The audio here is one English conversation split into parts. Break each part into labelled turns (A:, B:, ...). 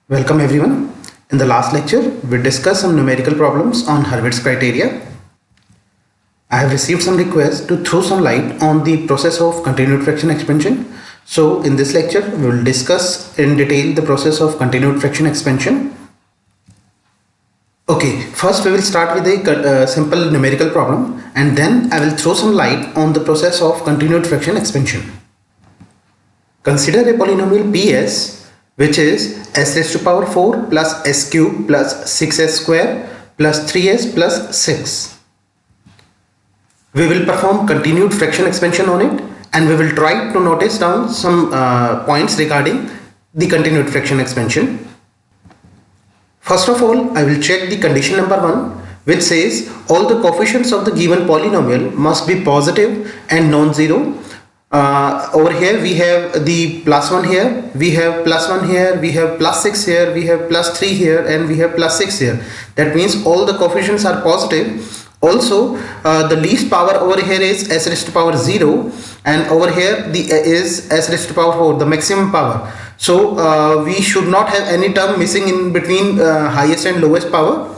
A: Welcome everyone. In the last lecture, we discussed some numerical problems on Hurwitz criteria. I have received some requests to throw some light on the process of continued fraction expansion. So in this lecture, we will discuss in detail the process of continued fraction expansion. Okay, first we will start with a simple numerical problem and then I will throw some light on the process of continued fraction expansion. Consider a polynomial PS which is s raised to power 4 plus s cube plus 6s square plus 3s plus 6. We will perform continued fraction expansion on it and we will try to notice down some points regarding the continued fraction expansion. First of all, I will check the condition number 1, which says all the coefficients of the given polynomial must be positive and non-zero. Over here we have the plus 1 here, we have plus 1 here, we have plus 6 here, we have plus 3 here and we have plus 6 here. That means all the coefficients are positive. Also the least power over here is s raised to power 0 and over here the is s raised to power 4, the maximum power. So we should not have any term missing in between highest and lowest power.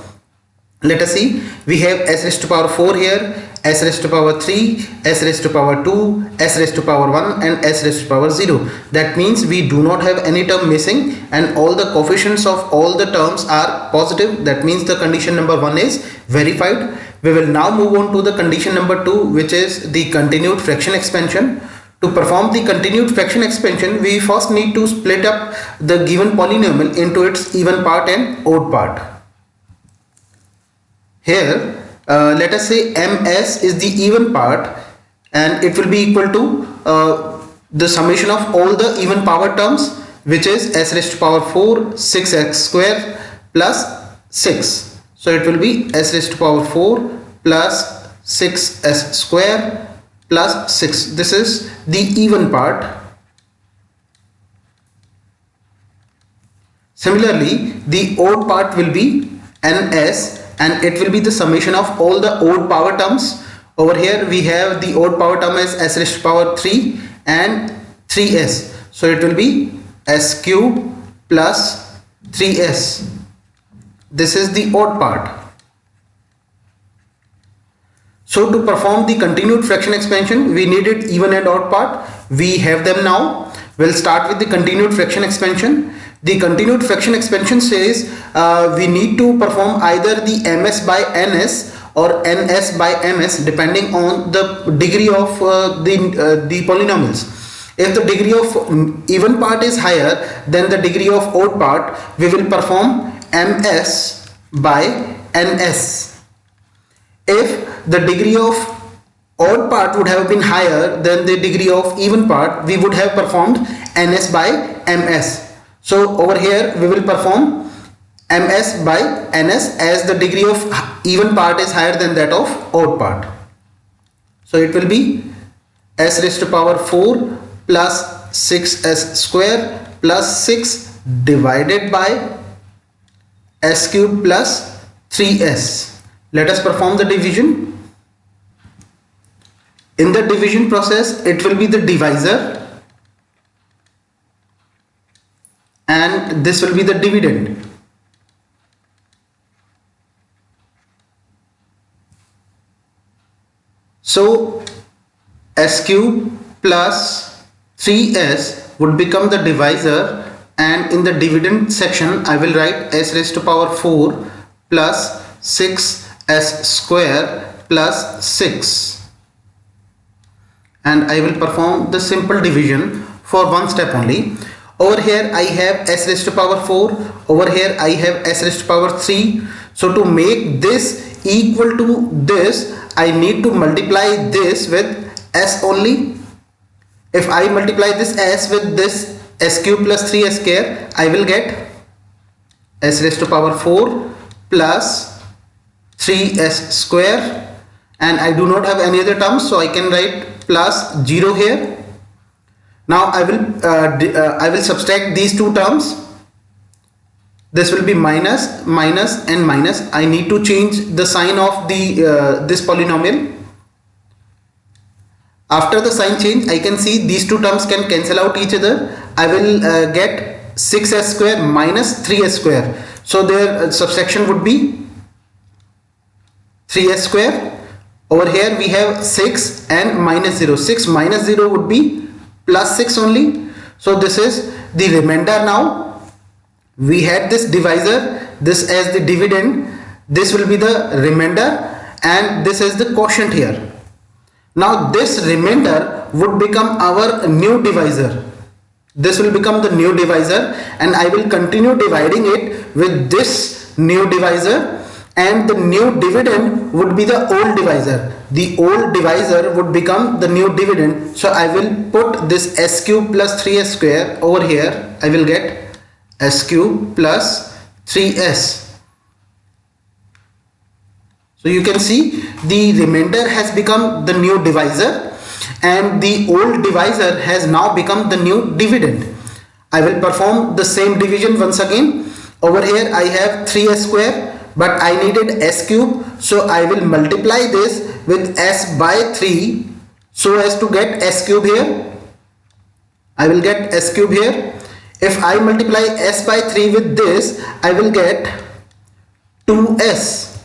A: Let us see, we have s raised to power 4 here, s raised to power 3, s raised to power 2, s raised to power 1 and s raised to power 0. That means we do not have any term missing and all the coefficients of all the terms are positive. That means the condition number 1 is verified. We will now move on to the condition number 2, which is the continued fraction expansion. To perform the continued fraction expansion, we first need to split up the given polynomial into its even part and odd part. Here let us say ms is the even part and it will be equal to the summation of all the even power terms, which is s raised to power 4 6x square plus 6. So it will be s raised to power 4 plus 6s square plus 6. This is the even part. Similarly, the odd part will be ns and it will be the summation of all the odd power terms. Over here we have the odd power term as s raised to power 3 and 3s. So it will be s cube plus 3s. This is the odd part. So to perform the continued fraction expansion, we needed even and odd part. We have them now. We'll start with the continued fraction expansion. The continued fraction expansion says we need to perform either the ms by ns or ns by ms depending on the degree of the polynomials. If the degree of even part is higher than the degree of odd part, we will perform ms by ns. If the degree of odd part would have been higher than the degree of even part, we would have performed ns by ms. So over here we will perform ms by ns as the degree of even part is higher than that of odd part. So it will be s raised to power 4 plus 6s square plus 6 divided by s cube plus 3s. Let us perform the division. In the division process, it will be the divisor and this will be the dividend. So s cube plus 3s would become the divisor and in the dividend section I will write s raised to power 4 plus 6s square plus 6 and I will perform the simple division for one step only. Over here I have s raised to power 4, over here I have s raised to power 3. So to make this equal to this, I need to multiply this with s only. If I multiply this s with this s cube plus 3s square, I will get s raised to power 4 plus 3s square and I do not have any other terms, so I can write plus 0 here. Now I will subtract these two terms. This will be minus, minus and minus. I need to change the sign of the this polynomial. After the sign change, I can see these two terms can cancel out each other. I will get 6s square minus 3s square. So their subtraction would be 3s square. Over here we have 6 and minus 0. 6 minus 0 would be plus 6 only. So this is the remainder now. We had this divisor, this as the dividend, this will be the remainder, and this is the quotient here. Now this remainder would become our new divisor. This will become the new divisor, and I will continue dividing it with this new divisor, and the new dividend would be the old divisor. The old divisor would become the new dividend. So I will put this s cube plus 3s square over here. I will get s cube plus 3s. So you can see the remainder has become the new divisor, and the old divisor has now become the new dividend. I will perform the same division once again. Over here I have 3s square, but I needed s cube, so I will multiply this with s by 3 so as to get s cube here. I will get s cube here. If I multiply s by 3 with this, I will get 2s.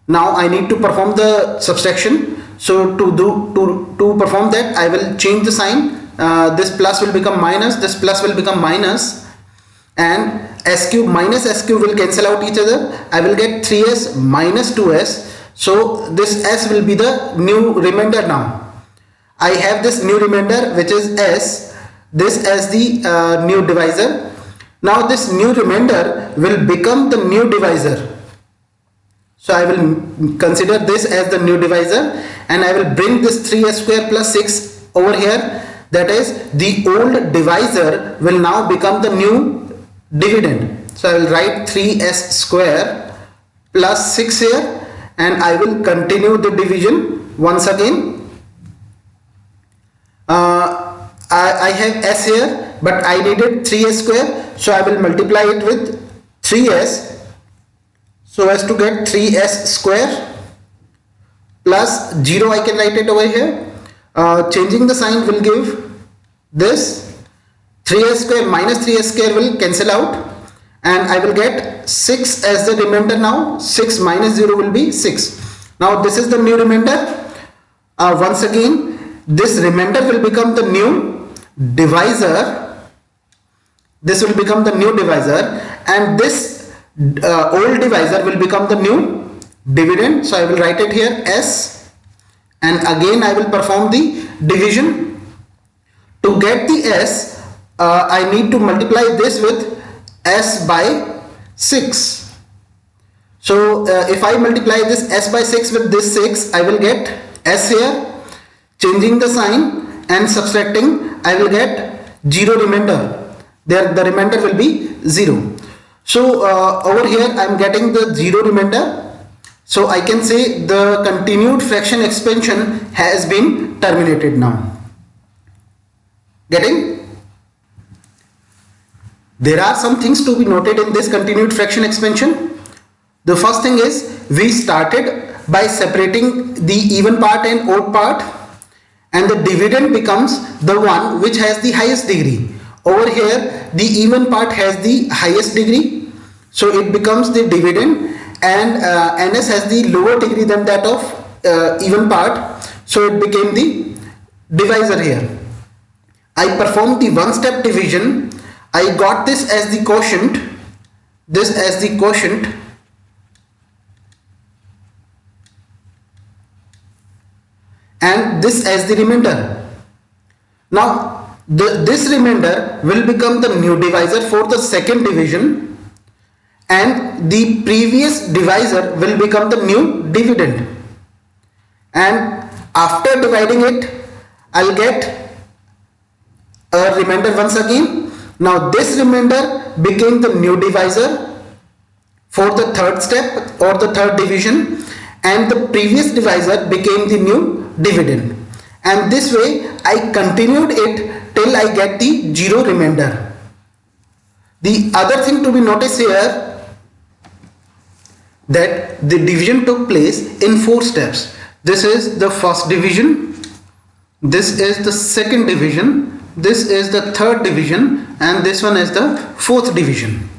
A: Now I need to perform the subtraction. So to perform that, I will change the sign. This plus will become minus, this plus will become minus, and s cube minus s cube will cancel out each other. I will get 3s minus 2s. So this s will be the new remainder now. I have this new remainder which is s, this as the new divisor. Now this new remainder will become the new divisor. So I will consider this as the new divisor, and I will bring this 3s square plus 6 over here. That is, the old divisor will now become the new dividend. So I will write 3s square plus 6 here, and I will continue the division once again. I have s here, but I needed 3s square, so I will multiply it with 3s so as to get 3s square plus 0. I can write it over here. Changing the sign will give this 3s square minus 3s square will cancel out, and I will get 6 as the remainder now. 6 minus 0 will be 6. Now this is the new remainder. Once again, this remainder will become the new divisor. This will become the new divisor, and this old divisor will become the new dividend. So I will write it here s, and again I will perform the division. To get the s, I need to multiply this with s by 6. So if I multiply this s by 6 with this 6, I will get s here. Changing the sign and subtracting, I will get 0 remainder. There the remainder will be 0. So over here I am getting the 0 remainder. So I can say the continued fraction expansion has been terminated now. Getting? There are some things to be noted in this continued fraction expansion. The first thing is, we started by separating the even part and odd part, and the dividend becomes the one which has the highest degree. Over here the even part has the highest degree, so it becomes the dividend, and NS has the lower degree than that of even part, so it became the divisor here. I performed the one-step division. I got this as the quotient, this as the quotient, and this as the remainder. Now this remainder will become the new divisor for the second division, and the previous divisor will become the new dividend. And after dividing it, I'll get a remainder once again. Now this remainder became the new divisor for the third step or the third division, and the previous divisor became the new dividend. And this way I continued it till I get the 0 remainder. The other thing to be noticed here, that the division took place in 4 steps. This is the first division, this is the second division, this is the third division and this one is the fourth division.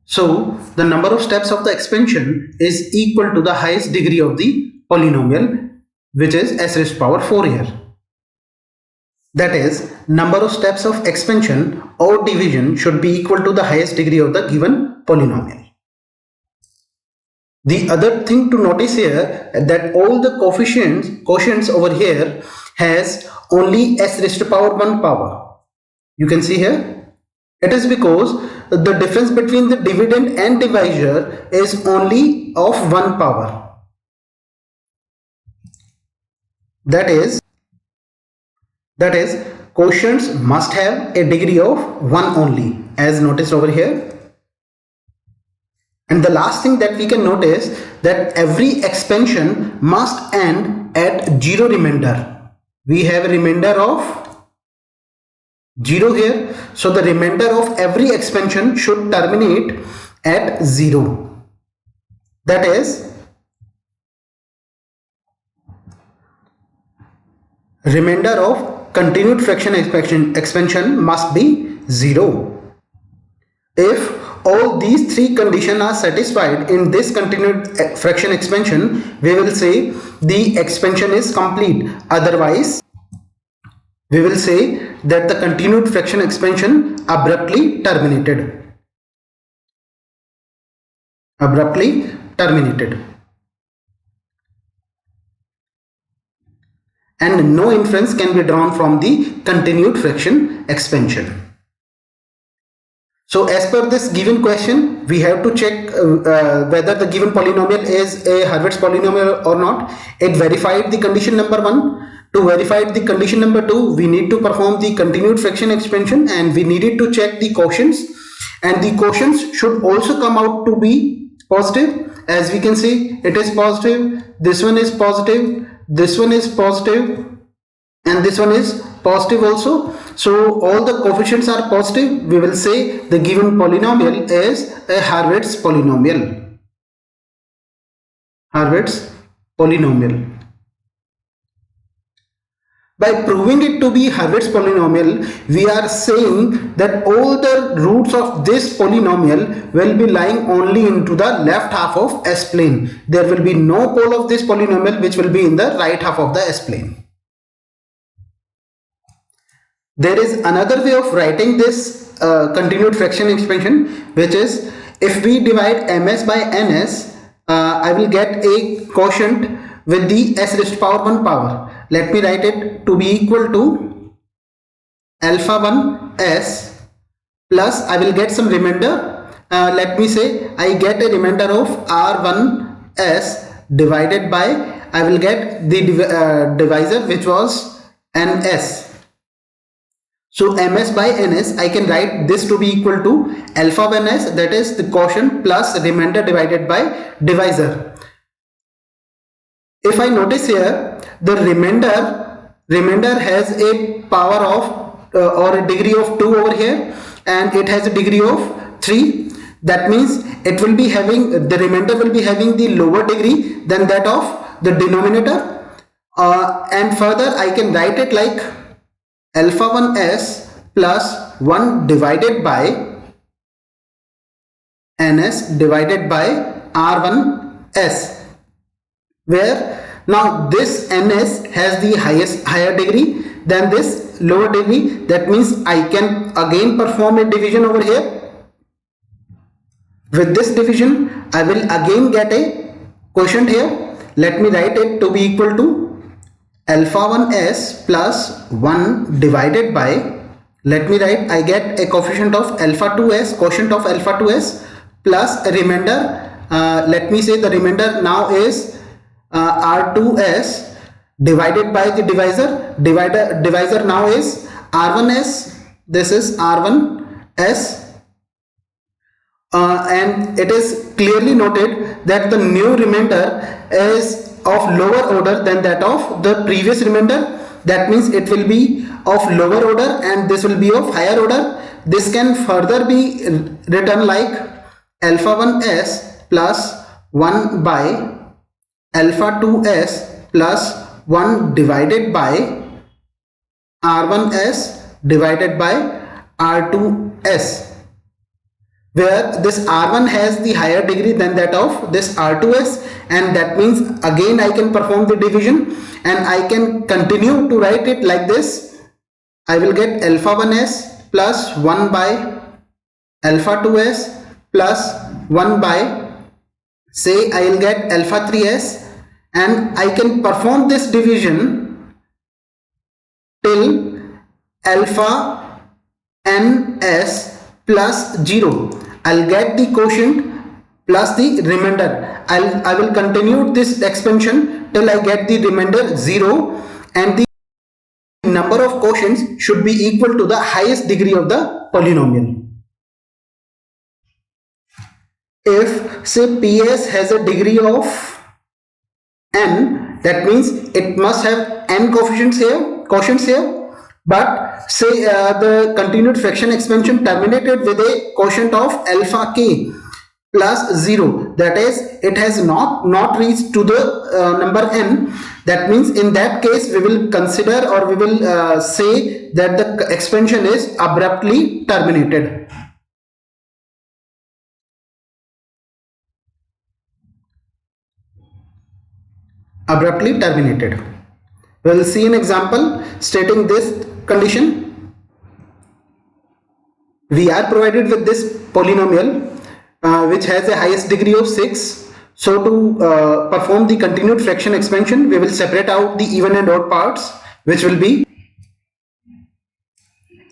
A: So the number of steps of the expansion is equal to the highest degree of the polynomial, which is s raised to power 4 here. That is, number of steps of expansion or division should be equal to the highest degree of the given polynomial. The other thing to notice here that all the quotients over here has only s raised to power 1 power. You can see here. It is because the difference between the dividend and divisor is only of 1 power. That is quotients must have a degree of 1 only, as noticed over here. And the last thing that we can notice that every expansion must end at 0 remainder. We have a remainder of 0 here, so the remainder of every expansion should terminate at 0. That is, remainder of continued fraction expansion must be 0. If all these three conditions are satisfied in this continued fraction expansion, we will say the expansion is complete. Otherwise, we will say that the continued fraction expansion abruptly terminated. Abruptly terminated. And no inference can be drawn from the continued fraction expansion. So as per this given question, we have to check whether the given polynomial is a Hurwitz polynomial or not. It verified the condition number 1. To verify the condition number 2, we need to perform the continued fraction expansion and we needed to check the quotients. And the quotients should also come out to be positive. As we can see, it is positive, this one is positive, this one is positive, and this one is positive also. So all the coefficients are positive. We will say the given polynomial is a Hurwitz polynomial. Hurwitz polynomial. By proving it to be Hurwitz polynomial, we are saying that all the roots of this polynomial will be lying only into the left half of S-plane. There will be no pole of this polynomial which will be in the right half of the S-plane. There is another way of writing this continued fraction expansion, which is if we divide ms by ns, I will get a quotient with the s raised to power 1 power. Let me write it to be equal to alpha 1 s plus I will get some remainder. Let me say I get a remainder of r1 s divided by I will get the divisor which was ns. So ms by ns, I can write this to be equal to alpha 1s, that is the quotient plus remainder divided by divisor. If I notice here, the remainder has a power of or a degree of 2 over here, and it has a degree of 3. That means it will be having, the remainder will be having the lower degree than that of the denominator. And further I can write it like alpha 1s plus 1 divided by ns divided by r1s, where now this ns has the higher degree than this lower degree. That means I can again perform a division over here. With this division I will again get a quotient here. Let me write it to be equal to alpha 1s plus 1 divided by, let me write, I get a coefficient of alpha 2s, quotient of alpha 2s plus a remainder. Let me say the remainder now is r2s divided by the divisor. Divisor now is r1s. This is r1s. And it is clearly noted that the new remainder is of lower order than that of the previous remainder. That means it will be of lower order and this will be of higher order. This can further be written like alpha 1s plus 1 by alpha 2s plus 1 divided by r1s divided by R2s, where this R1 has the higher degree than that of this R2s, and that means again I can perform the division and I can continue to write it like this. I will get alpha 1s plus 1 by alpha 2s plus 1 by, say I will get alpha 3s, and I can perform this division till alpha ns plus 0. I'll get the quotient plus the remainder. I will continue this expansion till I get the remainder 0, and the number of quotients should be equal to the highest degree of the polynomial. If say PS has a degree of n, that means it must have n quotients here, but say the continued fraction expansion terminated with a quotient of alpha k plus 0, that is it has not reached to the number n. That means in that case we will consider, or we will say that the expansion is abruptly terminated. Abruptly terminated. We will see an example stating this condition. We are provided with this polynomial which has a highest degree of 6. So to perform the continued fraction expansion, we will separate out the even and odd parts, which will be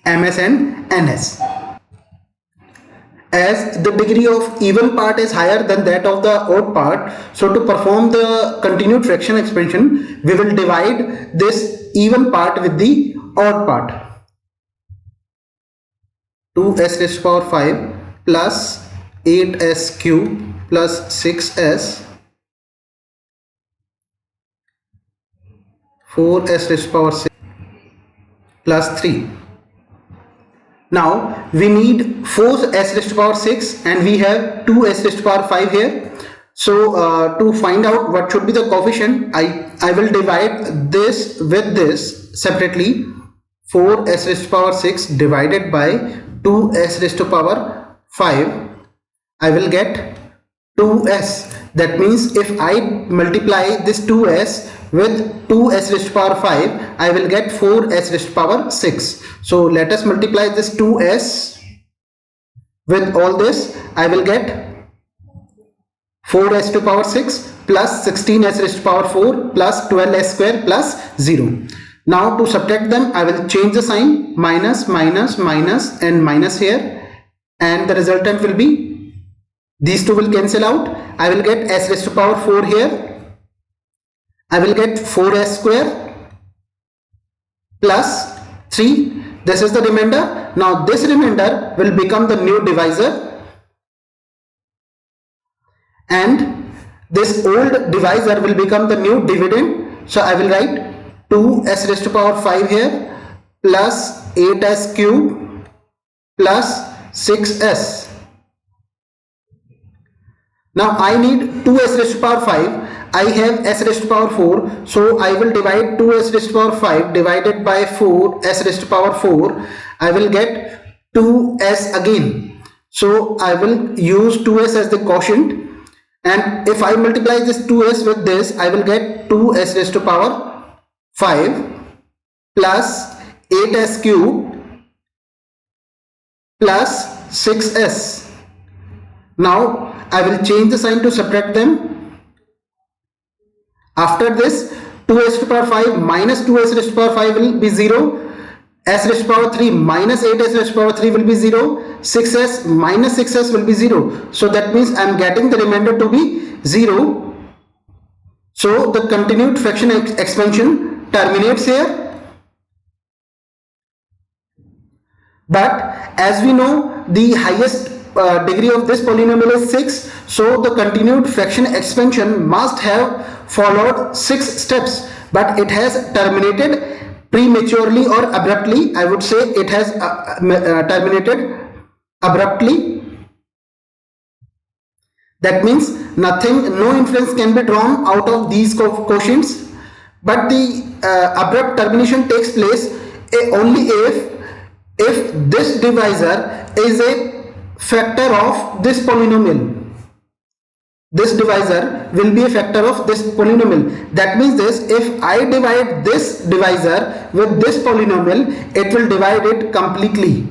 A: ms and ns. As the degree of even part is higher than that of the odd part, so to perform the continued fraction expansion, we will divide this even part with the odd part. 2s raised to power 5 plus 8s cube plus 6s 4s raised to power 6 plus 3. Now we need 4s raised to power 6 and we have 2s raised to power 5 here. So to find out what should be the coefficient, I will divide this with this separately. 4s raised to power 6 divided by 2s raised to power 5, I will get 2s. That means if I multiply this 2s with 2s raised to power 5, I will get 4s raised to power 6. So let us multiply this 2s with all this. I will get 4s to power 6 plus 16s raised to power 4 plus 12s square plus 0. Now to subtract them, I will change the sign, minus, minus, minus and minus here, and the resultant will be, these two will cancel out. I will get s raised to power 4 here. I will get 4s square plus 3. This is the remainder. Now this remainder will become the new divisor, and this old divisor will become the new dividend. So I will write 2s raised to power 5 here plus 8s cube plus 6s. Now I need 2s raised to power 5. I have s raised to power 4. So I will divide 2s raised to power 5 divided by 4s raised to power 4. I will get 2s again. So I will use 2s as the quotient. And if I multiply this 2s with this, I will get 2s raised to power 5 plus 8s cube plus 6s. Now I will change the sign to subtract them. After this, 2s to power 5 minus 2s raised to power 5 will be 0. S raised to power 3 minus 8s raised to power 3 will be 0. 6s minus 6s will be 0. So that means I am getting the remainder to be 0. So the continued fraction expansion terminates here. But as we know, the highest degree of this polynomial is 6. So the continued fraction expansion must have followed 6 steps, but it has terminated prematurely or abruptly. I would say it has terminated abruptly. That means no inference can be drawn out of these quotients, but the abrupt termination takes place only if if this divisor is a factor of this polynomial. This divisor will be a factor of this polynomial. That means this, if I divide this divisor with this polynomial, it will divide it completely.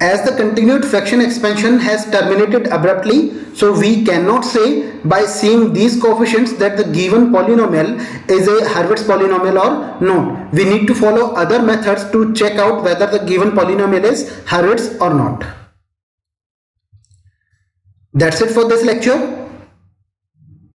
A: As the continued fraction expansion has terminated abruptly, so we cannot say by seeing these coefficients that the given polynomial is a Hurwitz polynomial or not. We need to follow other methods to check out whether the given polynomial is Hurwitz or not. That's it for this lecture.